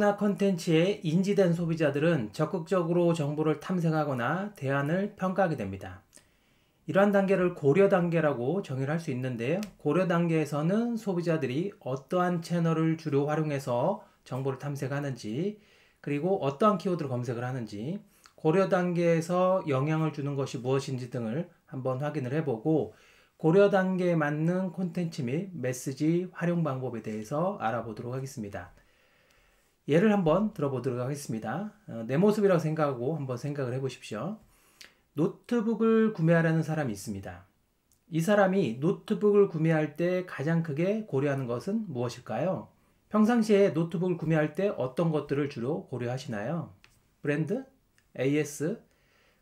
정보나 콘텐츠에 인지된 소비자들은 적극적으로 정보를 탐색하거나 대안을 평가하게 됩니다. 이러한 단계를 고려 단계라고 정의를 할 수 있는데요. 고려 단계에서는 소비자들이 어떠한 채널을 주로 활용해서 정보를 탐색하는지, 그리고 어떠한 키워드로 검색을 하는지, 고려 단계에서 영향을 주는 것이 무엇인지 등을 한번 확인을 해보고, 고려 단계에 맞는 콘텐츠 및 메시지 활용 방법에 대해서 알아보도록 하겠습니다. 예를 한번 들어보도록 하겠습니다. 내 모습이라고 생각하고 한번 생각을 해보십시오. 노트북을 구매하려는 사람이 있습니다. 이 사람이 노트북을 구매할 때 가장 크게 고려하는 것은 무엇일까요? 평상시에 노트북을 구매할 때 어떤 것들을 주로 고려하시나요? 브랜드, AS,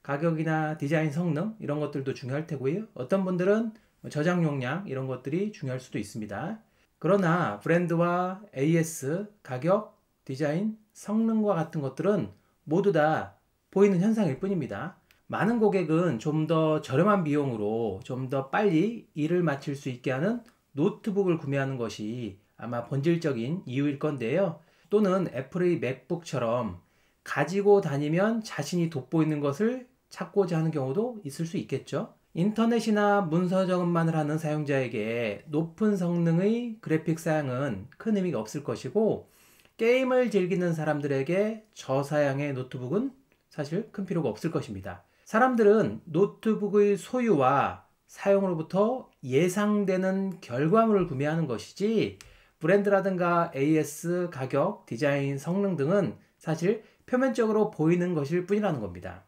가격이나 디자인 성능 이런 것들도 중요할 테고요. 어떤 분들은 저장 용량 이런 것들이 중요할 수도 있습니다. 그러나 브랜드와 AS, 가격, 디자인, 성능과 같은 것들은 모두 다 보이는 현상일 뿐입니다. 많은 고객은 좀 더 저렴한 비용으로 좀 더 빨리 일을 마칠 수 있게 하는 노트북을 구매하는 것이 아마 본질적인 이유일 건데요. 또는 애플의 맥북처럼 가지고 다니면 자신이 돋보이는 것을 찾고자 하는 경우도 있을 수 있겠죠. 인터넷이나 문서 저금만을 하는 사용자에게 높은 성능의 그래픽 사양은 큰 의미가 없을 것이고, 게임을 즐기는 사람들에게 저사양의 노트북은 사실 큰 필요가 없을 것입니다. 사람들은 노트북의 소유와 사용으로부터 예상되는 결과물을 구매하는 것이지, 브랜드라든가 AS, 가격, 디자인, 성능 등은 사실 표면적으로 보이는 것일 뿐이라는 겁니다.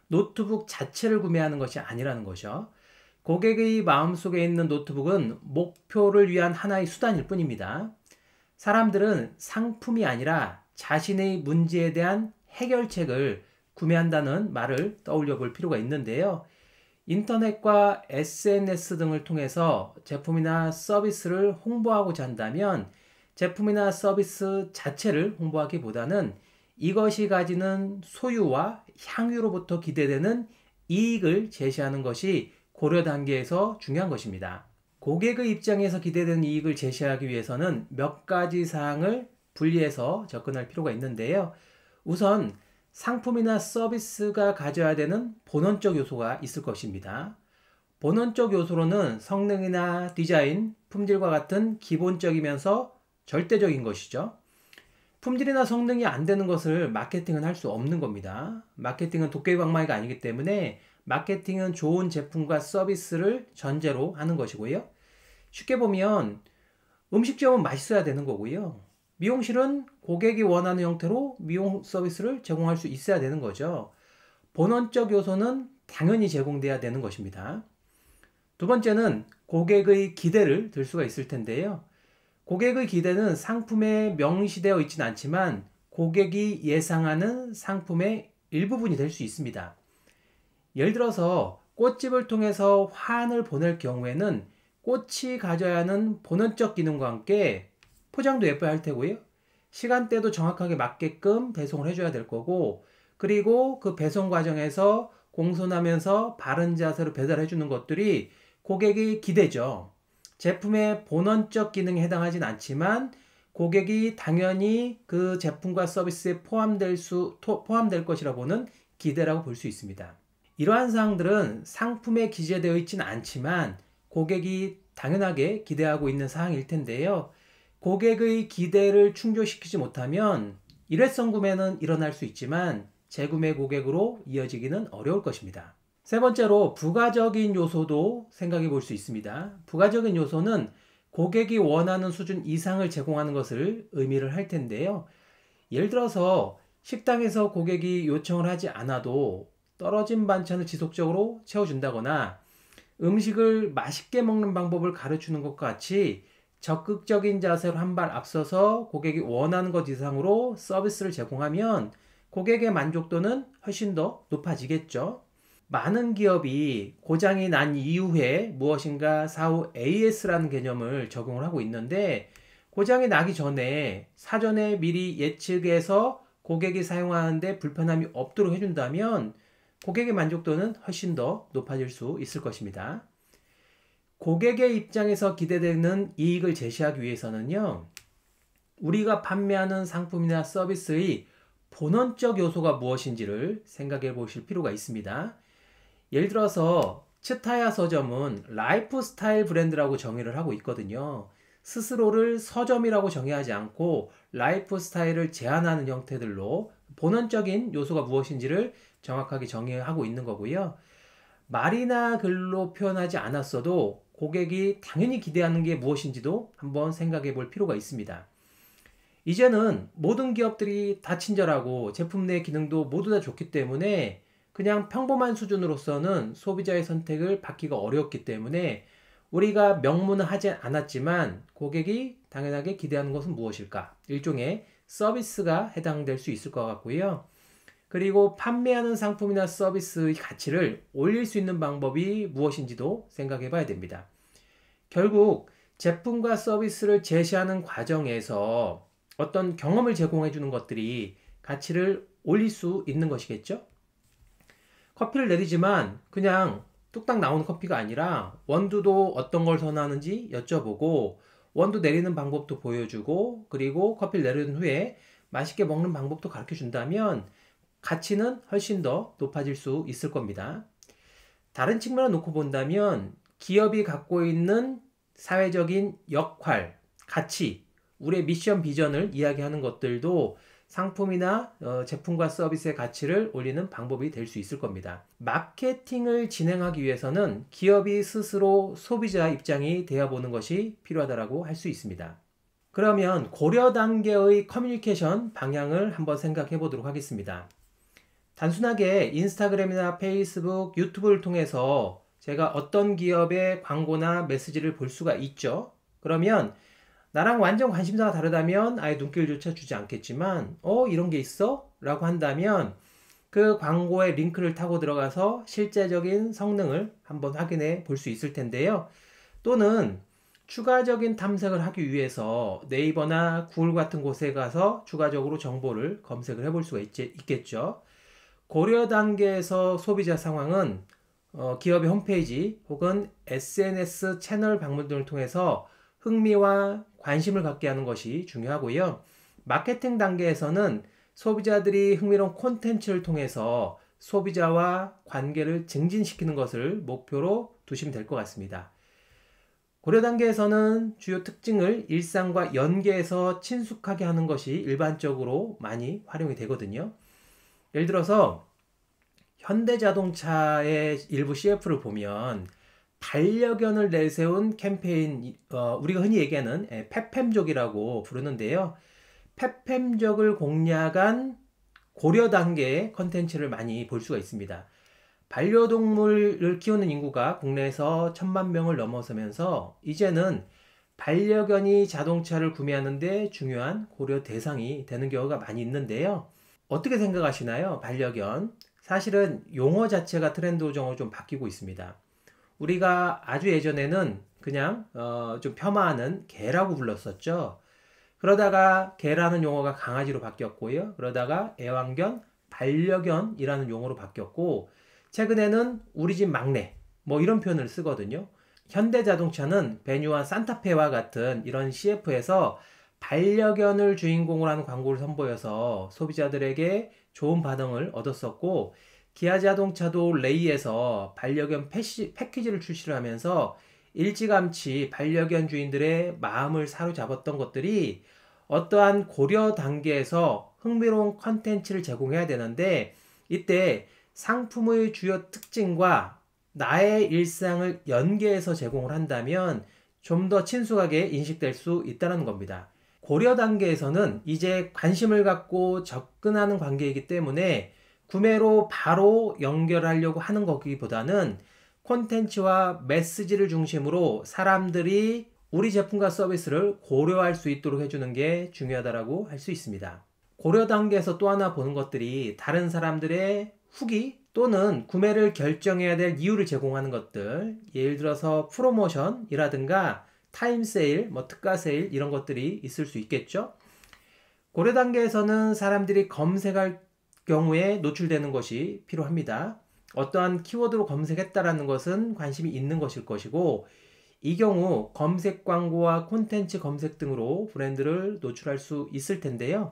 노트북 자체를 구매하는 것이 아니라는 것이죠. 고객의 마음속에 있는 노트북은 목표를 위한 하나의 수단일 뿐입니다. 사람들은 상품이 아니라 자신의 문제에 대한 해결책을 구매한다는 말을 떠올려 볼 필요가 있는데요. 인터넷과 SNS 등을 통해서 제품이나 서비스를 홍보하고자 한다면 제품이나 서비스 자체를 홍보하기보다는 이것이 가지는 소유와 향유로부터 기대되는 이익을 제시하는 것이 고려 단계에서 중요한 것입니다. 고객의 입장에서 기대되는 이익을 제시하기 위해서는 몇 가지 사항을 분리해서 접근할 필요가 있는데요. 우선 상품이나 서비스가 가져야 되는 본원적 요소가 있을 것입니다. 본원적 요소로는 성능이나 디자인, 품질과 같은 기본적이면서 절대적인 것이죠. 품질이나 성능이 안 되는 것을 마케팅은 할 수 없는 겁니다. 마케팅은 도깨비방망이가 아니기 때문에 마케팅은 좋은 제품과 서비스를 전제로 하는 것이고요. 쉽게 보면 음식점은 맛있어야 되는 거고요. 미용실은 고객이 원하는 형태로 미용 서비스를 제공할 수 있어야 되는 거죠. 본원적 요소는 당연히 제공돼야 되는 것입니다. 두 번째는 고객의 기대를 들 수가 있을 텐데요. 고객의 기대는 상품에 명시되어 있지는 않지만 고객이 예상하는 상품의 일부분이 될 수 있습니다. 예를 들어서 꽃집을 통해서 환을 보낼 경우에는 꽃이 가져야 하는 본원적 기능과 함께 포장도 예뻐야 할 테고요. 시간대도 정확하게 맞게끔 배송을 해줘야 될 거고, 그리고 그 배송 과정에서 공손하면서 바른 자세로 배달해 주는 것들이 고객의 기대죠. 제품의 본원적 기능에 해당하진 않지만 고객이 당연히 그 제품과 서비스에 포함될 것이라 보는 기대라고 볼 수 있습니다. 이러한 사항들은 상품에 기재되어 있지는 않지만 고객이 당연하게 기대하고 있는 사항일 텐데요. 고객의 기대를 충족시키지 못하면 일회성 구매는 일어날 수 있지만 재구매 고객으로 이어지기는 어려울 것입니다. 세 번째로 부가적인 요소도 생각해 볼 수 있습니다. 부가적인 요소는 고객이 원하는 수준 이상을 제공하는 것을 의미를 할 텐데요. 예를 들어서 식당에서 고객이 요청을 하지 않아도 떨어진 반찬을 지속적으로 채워준다거나 음식을 맛있게 먹는 방법을 가르치는 것과 같이 적극적인 자세로 한 발 앞서서 고객이 원하는 것 이상으로 서비스를 제공하면 고객의 만족도는 훨씬 더 높아지겠죠. 많은 기업이 고장이 난 이후에 무엇인가 사후 AS라는 개념을 적용을 하고 있는데, 고장이 나기 전에 사전에 미리 예측해서 고객이 사용하는데 불편함이 없도록 해준다면 고객의 만족도는 훨씬 더 높아질 수 있을 것입니다. 고객의 입장에서 기대되는 이익을 제시하기 위해서는요, 우리가 판매하는 상품이나 서비스의 본원적 요소가 무엇인지를 생각해 보실 필요가 있습니다. 예를 들어서 츠타야 서점은 라이프 스타일 브랜드라고 정의를 하고 있거든요. 스스로를 서점이라고 정의하지 않고 라이프 스타일을 제한하는 형태들로 본원적인 요소가 무엇인지를 정확하게 정의하고 있는 거고요. 말이나 글로 표현하지 않았어도 고객이 당연히 기대하는 게 무엇인지도 한번 생각해 볼 필요가 있습니다. 이제는 모든 기업들이 다 친절하고 제품 내 기능도 모두 다 좋기 때문에 그냥 평범한 수준으로서는 소비자의 선택을 받기가 어렵기 때문에 우리가 명문은 하지 않았지만 고객이 당연하게 기대하는 것은 무엇일까? 일종의 서비스가 해당될 수 있을 것 같고요. 그리고 판매하는 상품이나 서비스의 가치를 올릴 수 있는 방법이 무엇인지도 생각해 봐야 됩니다. 결국 제품과 서비스를 제시하는 과정에서 어떤 경험을 제공해 주는 것들이 가치를 올릴 수 있는 것이겠죠? 커피를 내리지만 그냥 뚝딱 나오는 커피가 아니라 원두도 어떤 걸 선호하는지 여쭤보고 원두 내리는 방법도 보여주고 그리고 커피를 내린 후에 맛있게 먹는 방법도 가르쳐 준다면 가치는 훨씬 더 높아질 수 있을 겁니다. 다른 측면을 놓고 본다면 기업이 갖고 있는 사회적인 역할, 가치, 우리의 미션 비전을 이야기하는 것들도 상품이나 제품과 서비스의 가치를 올리는 방법이 될 수 있을 겁니다. 마케팅을 진행하기 위해서는 기업이 스스로 소비자 입장이 되어보는 것이 필요하다고 할 수 있습니다. 그러면 고려 단계의 커뮤니케이션 방향을 한번 생각해 보도록 하겠습니다. 단순하게 인스타그램이나 페이스북, 유튜브를 통해서 제가 어떤 기업의 광고나 메시지를 볼 수가 있죠. 그러면 나랑 완전 관심사가 다르다면 아예 눈길조차 주지 않겠지만 이런 게 있어? 라고 한다면 그 광고의 링크를 타고 들어가서 실제적인 성능을 한번 확인해 볼 수 있을 텐데요. 또는 추가적인 탐색을 하기 위해서 네이버나 구글 같은 곳에 가서 추가적으로 정보를 검색을 해볼 수가 있겠죠. 고려 단계에서 소비자 상황은 기업의 홈페이지 혹은 SNS 채널 방문 등을 통해서 흥미와 관심을 갖게 하는 것이 중요하고요. 마케팅 단계에서는 소비자들이 흥미로운 콘텐츠를 통해서 소비자와 관계를 증진시키는 것을 목표로 두시면 될 것 같습니다. 고려 단계에서는 주요 특징을 일상과 연계해서 친숙하게 하는 것이 일반적으로 많이 활용이 되거든요. 예를 들어서 현대자동차의 일부 CF를 보면 반려견을 내세운 캠페인, 우리가 흔히 얘기하는 페팸족이라고 부르는데요. 페팸족을 공략한 고려 단계의 컨텐츠를 많이 볼 수가 있습니다. 반려동물을 키우는 인구가 국내에서 1,000만 명을 넘어서면서 이제는 반려견이 자동차를 구매하는데 중요한 고려 대상이 되는 경우가 많이 있는데요. 어떻게 생각하시나요? 반려견. 사실은 용어 자체가 트렌드적으로 좀 바뀌고 있습니다. 우리가 아주 예전에는 그냥 좀 폄하하는 개라고 불렀었죠. 그러다가 개라는 용어가 강아지로 바뀌었고요. 그러다가 애완견, 반려견이라는 용어로 바뀌었고 최근에는 우리 집 막내 뭐 이런 표현을 쓰거든요. 현대자동차는 베뉴와 산타페와 같은 이런 CF에서 반려견을 주인공으로 하는 광고를 선보여서 소비자들에게 좋은 반응을 얻었었고 기아자동차도 레이에서 반려견 패키지를 출시를 하면서 일찌감치 반려견 주인들의 마음을 사로잡았던 것들이 어떠한 고려 단계에서 흥미로운 컨텐츠를 제공해야 되는데 이때 상품의 주요 특징과 나의 일상을 연계해서 제공을 한다면 좀 더 친숙하게 인식될 수 있다는 겁니다. 고려 단계에서는 이제 관심을 갖고 접근하는 관계이기 때문에 구매로 바로 연결하려고 하는 거기보다는 콘텐츠와 메시지를 중심으로 사람들이 우리 제품과 서비스를 고려할 수 있도록 해주는 게 중요하다고 할 수 있습니다. 고려 단계에서 또 하나 보는 것들이 다른 사람들의 후기 또는 구매를 결정해야 될 이유를 제공하는 것들, 예를 들어서 프로모션이라든가 타임 세일, 특가 세일 이런 것들이 있을 수 있겠죠. 고려 단계에서는 사람들이 검색할 경우에 노출되는 것이 필요합니다. 어떠한 키워드로 검색했다라는 것은 관심이 있는 것일 것이고 이 경우 검색 광고와 콘텐츠 검색 등으로 브랜드를 노출할 수 있을 텐데요.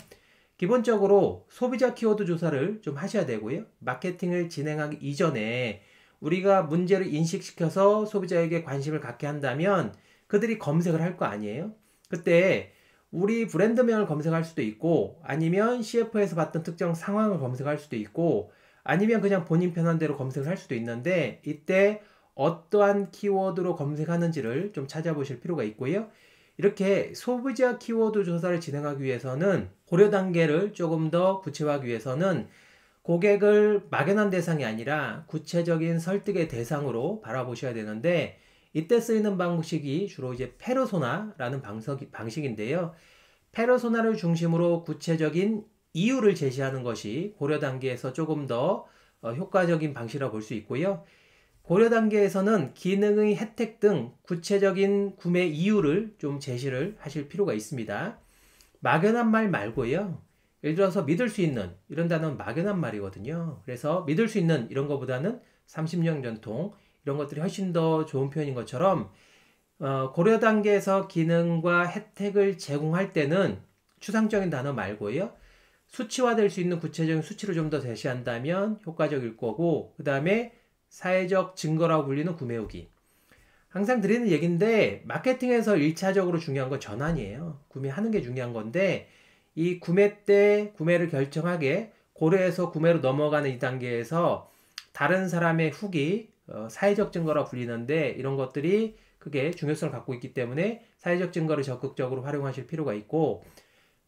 기본적으로 소비자 키워드 조사를 좀 하셔야 되고요. 마케팅을 진행하기 이전에 우리가 문제를 인식시켜서 소비자에게 관심을 갖게 한다면 그들이 검색을 할 거 아니에요. 그때 우리 브랜드명을 검색할 수도 있고, 아니면 CF에서 봤던 특정 상황을 검색할 수도 있고, 아니면 그냥 본인 편한 대로 검색을 할 수도 있는데, 이때 어떠한 키워드로 검색하는지를 좀 찾아보실 필요가 있고요. 이렇게 소비자 키워드 조사를 진행하기 위해서는 고려 단계를 조금 더 구체화하기 위해서는 고객을 막연한 대상이 아니라 구체적인 설득의 대상으로 바라보셔야 되는데, 이때 쓰이는 방식이 주로 이제 페르소나라는 방식인데요. 페르소나를 중심으로 구체적인 이유를 제시하는 것이 고려 단계에서 조금 더 효과적인 방식이라고 볼 수 있고요. 고려 단계에서는 기능의 혜택 등 구체적인 구매 이유를 좀 제시를 하실 필요가 있습니다. 막연한 말 말고요. 예를 들어서 믿을 수 있는 이런 단어는 막연한 말이거든요. 그래서 믿을 수 있는 이런 것보다는 30년 전통 이런 것들이 훨씬 더 좋은 표현인 것처럼 고려 단계에서 기능과 혜택을 제공할 때는 추상적인 단어 말고요. 수치화될 수 있는 구체적인 수치를 좀 더 제시한다면 효과적일 거고, 그 다음에 사회적 증거라고 불리는 구매 후기. 항상 드리는 얘기인데 마케팅에서 1차적으로 중요한 건 전환이에요. 구매하는 게 중요한 건데 이 구매 때 구매를 결정하게 고려해서 구매로 넘어가는 이 단계에서 다른 사람의 후기, 사회적 증거라 불리는데 이런 것들이 크게 중요성을 갖고 있기 때문에 사회적 증거를 적극적으로 활용하실 필요가 있고,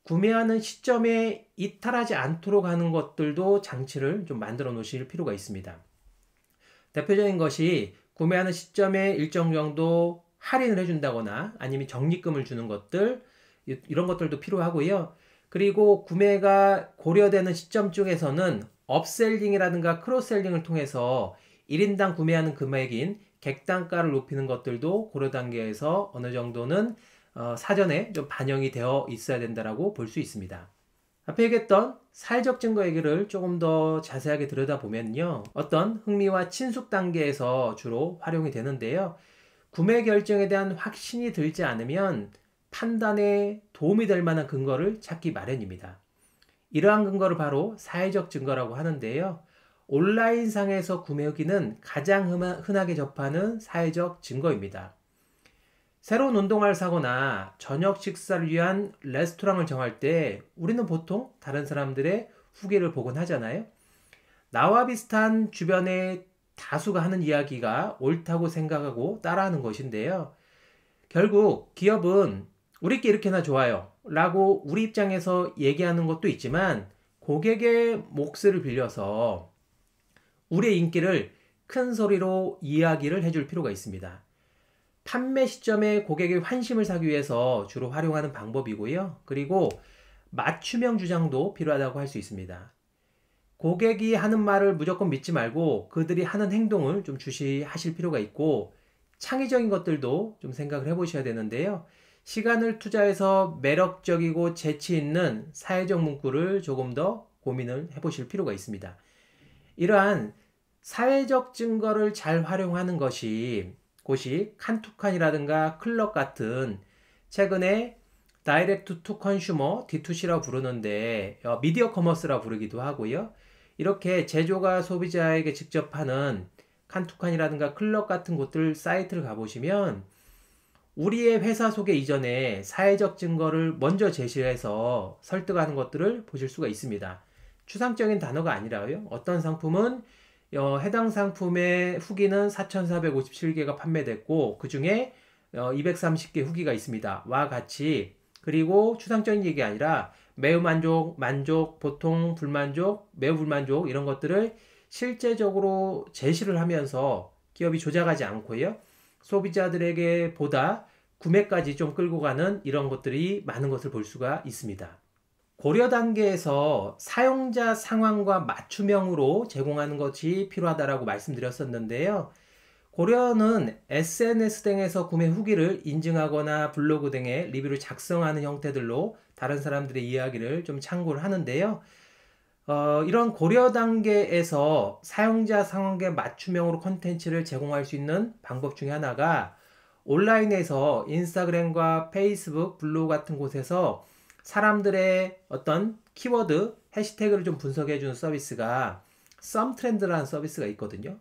구매하는 시점에 이탈하지 않도록 하는 것들도 장치를 좀 만들어 놓으실 필요가 있습니다. 대표적인 것이 구매하는 시점에 일정 정도 할인을 해준다거나 아니면 적립금을 주는 것들, 이런 것들도 필요하고요. 그리고 구매가 고려되는 시점 쪽에서는 업셀링이라든가 크로스셀링을 통해서 1인당 구매하는 금액인 객단가를 높이는 것들도 고려 단계에서 어느 정도는 사전에 좀 반영이 되어 있어야 된다라고 볼 수 있습니다. 앞에 얘기했던 사회적 증거 얘기를 조금 더 자세하게 들여다보면요. 어떤 흥미와 친숙 단계에서 주로 활용이 되는데요. 구매 결정에 대한 확신이 들지 않으면 판단에 도움이 될 만한 근거를 찾기 마련입니다. 이러한 근거를 바로 사회적 증거라고 하는데요. 온라인상에서 구매 후기는 가장 흔하게 접하는 사회적 증거입니다. 새로운 운동화를 사거나 저녁 식사를 위한 레스토랑을 정할 때 우리는 보통 다른 사람들의 후기를 보곤 하잖아요. 나와 비슷한 주변의 다수가 하는 이야기가 옳다고 생각하고 따라하는 것인데요. 결국 기업은 우리께 이렇게나 좋아요 라고 우리 입장에서 얘기하는 것도 있지만 고객의 몫을 빌려서 우리의 인기를 큰 소리로 이야기를 해줄 필요가 있습니다. 판매 시점에 고객의 환심을 사기 위해서 주로 활용하는 방법이고요. 그리고 맞춤형 주장도 필요하다고 할 수 있습니다. 고객이 하는 말을 무조건 믿지 말고 그들이 하는 행동을 좀 주시하실 필요가 있고, 창의적인 것들도 좀 생각을 해보셔야 되는데요. 시간을 투자해서 매력적이고 재치 있는 사회적 문구를 조금 더 고민을 해보실 필요가 있습니다. 이러한 사회적 증거를 잘 활용하는 것이 칸투칸이라든가 클럽 같은 최근에 다이렉트 투 컨슈머 D2C라고 부르는데 미디어 커머스라고 부르기도 하고요. 이렇게 제조가 소비자에게 직접 하는 칸투칸이라든가 클럽 같은 곳들 사이트를 가보시면 우리의 회사 소개 이전에 사회적 증거를 먼저 제시해서 설득하는 것들을 보실 수가 있습니다. 추상적인 단어가 아니라요. 어떤 상품은 해당 상품의 후기는 4,457개가 판매됐고 그 중에 230개 후기가 있습니다. 와 같이, 그리고 추상적인 얘기 아니라 매우 만족, 만족, 보통 불만족, 매우 불만족 이런 것들을 실제적으로 제시를 하면서 기업이 조작하지 않고요. 소비자들에게 보다 구매까지 좀 끌고 가는 이런 것들이 많은 것을 볼 수가 있습니다. 고려 단계에서 사용자 상황과 맞춤형으로 제공하는 것이 필요하다고 말씀드렸었는데요. 고려는 SNS 등에서 구매 후기를 인증하거나 블로그 등의 리뷰를 작성하는 형태들로 다른 사람들의 이야기를 좀 참고를 하는데요. 이런 고려 단계에서 사용자 상황에 맞춤형으로 콘텐츠를 제공할 수 있는 방법 중에 하나가 온라인에서 인스타그램과 페이스북, 블로그 같은 곳에서 사람들의 어떤 키워드, 해시태그를 좀 분석해 주는 서비스가 썸트렌드라는 서비스가 있거든요.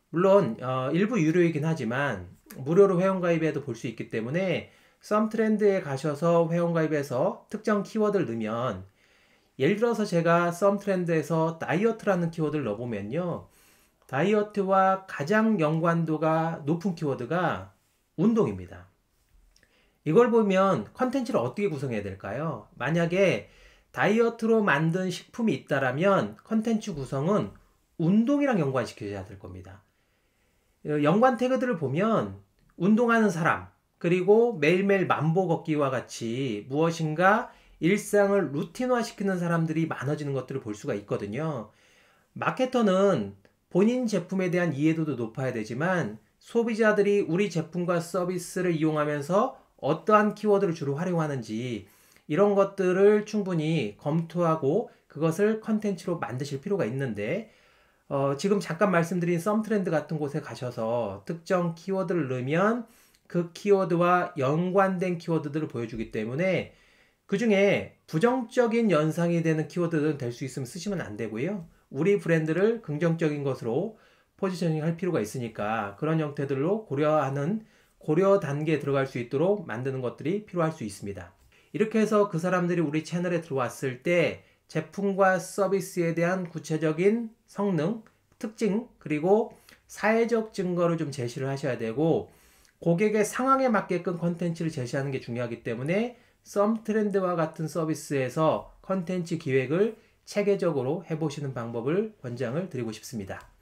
물론 일부 유료이긴 하지만 무료로 회원가입해도 볼 수 있기 때문에 썸트렌드에 가셔서 회원가입해서 특정 키워드를 넣으면, 예를 들어서 제가 썸트렌드에서 다이어트라는 키워드를 넣어보면요, 다이어트와 가장 연관도가 높은 키워드가 운동입니다. 이걸 보면 컨텐츠를 어떻게 구성해야 될까요? 만약에 다이어트로 만든 식품이 있다라면 컨텐츠 구성은 운동이랑 연관시켜야 될 겁니다. 연관 태그들을 보면 운동하는 사람, 그리고 매일매일 만보 걷기와 같이 무엇인가 일상을 루틴화시키는 사람들이 많아지는 것들을 볼 수가 있거든요. 마케터는 본인 제품에 대한 이해도도 높아야 되지만 소비자들이 우리 제품과 서비스를 이용하면서 어떠한 키워드를 주로 활용하는지 이런 것들을 충분히 검토하고 그것을 컨텐츠로 만드실 필요가 있는데, 지금 잠깐 말씀드린 썸트렌드 같은 곳에 가셔서 특정 키워드를 넣으면 그 키워드와 연관된 키워드들을 보여주기 때문에 그 중에 부정적인 연상이 되는 키워드는 될 수 있으면 쓰시면 안 되고요. 우리 브랜드를 긍정적인 것으로 포지셔닝 할 필요가 있으니까 그런 형태들로 고려 단계에 들어갈 수 있도록 만드는 것들이 필요할 수 있습니다. 이렇게 해서 그 사람들이 우리 채널에 들어왔을 때 제품과 서비스에 대한 구체적인 성능, 특징, 그리고 사회적 증거를 좀 제시를 하셔야 되고, 고객의 상황에 맞게끔 컨텐츠를 제시하는 게 중요하기 때문에 썸트렌드와 같은 서비스에서 컨텐츠 기획을 체계적으로 해보시는 방법을 권장을 드리고 싶습니다.